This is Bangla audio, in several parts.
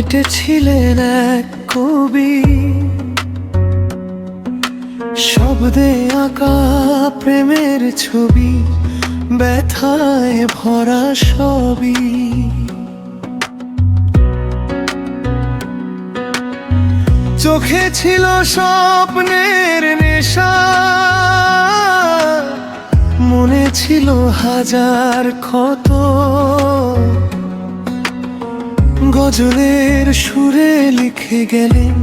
হেঁটেছিলেন এক কবি, শব্দে আঁকা প্রেমের ছবি, ব্যথায় ভরা সবই। চোখে ছিল স্বপ্নের নেশা, মনে ছিল হাজার ক্ষত। গজলের সুরে লিখে গেলেন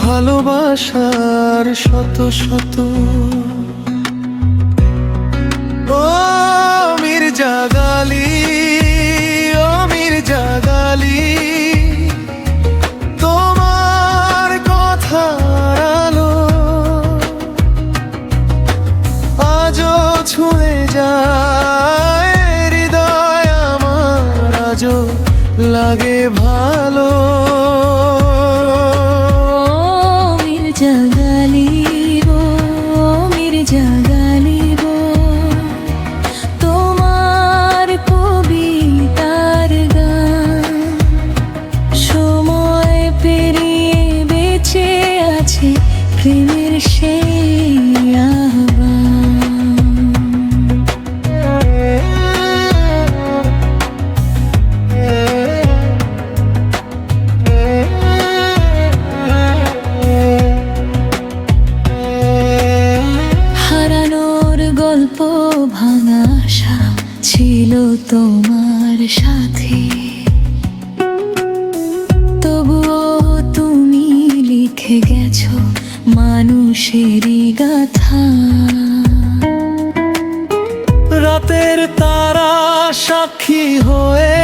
ভালোবাসার শত শত। ও মির্জা গালি, ও মির্জা গালি, তোমার কথার আলো আজও ছুঁয়ে যায় হৃদয় আমার, আজও লাগে ভালো। মির্জা গালিব, মির্জা গালিব, তোমার কবিতার গান সময় পেরিয়ে বেঁচে আছে প্রেমের সেই আহ্বান। গল্প ভাঙা আশা ছিল তোমার সাথে, তবুও তুমি লিখে গেছো মানুষেরই গাথা। রাতের তারা সাক্ষী হয়ে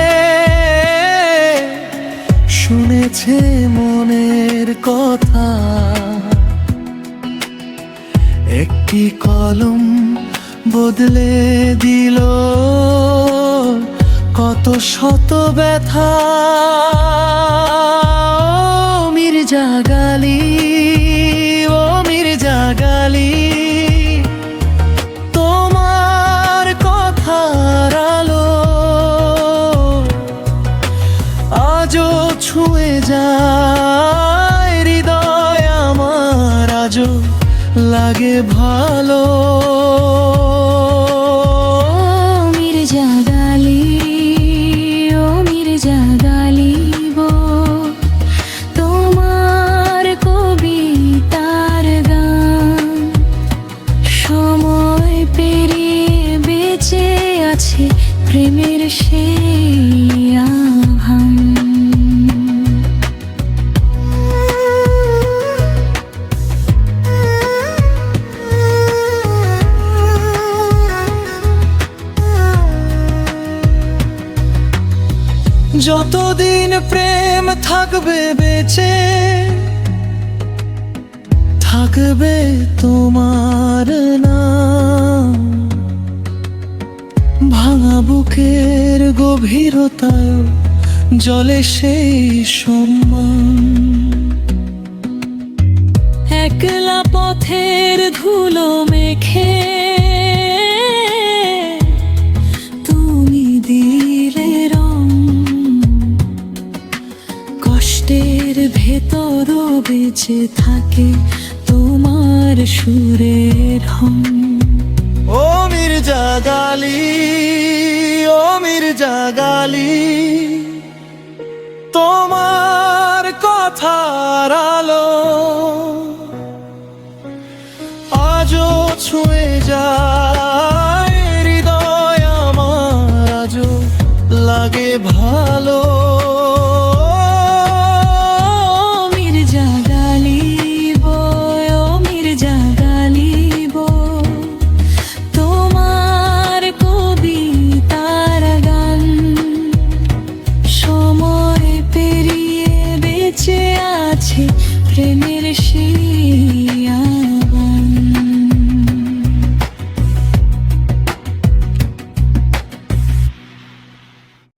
শুনেছে মনের কথা, একটি কলম বদলে দিল কত শত ব্যথা। ও মির্জা গালি, ও মির্জা গালি, তোমার কথার আলো আজও ছুঁয়ে যায় হৃদয় আমার, আজও লাগে ভালো। মির্জা গালি, ও মির্জা গালিব, তোমার কবিতার গান সময় পেরিয়ে বেঁচে আছে প্রেমের সেই আহ্বান। যতদিন প্রেম থাকবে বেঁচে, থাকবে তোমার নাম। ভাঙা বুকের গভীরতায় জলে সেই সম্মান। একলা পথের ধুলো মেখে তুমি দিলে রং, কষ্টের ভেতরও বেঁচে থাকে তোমার সুরের ঢং। ও মির্জা গালি, ও মির্জা গালি, তোমার কথার আলো আজও ছুঁয়ে যায়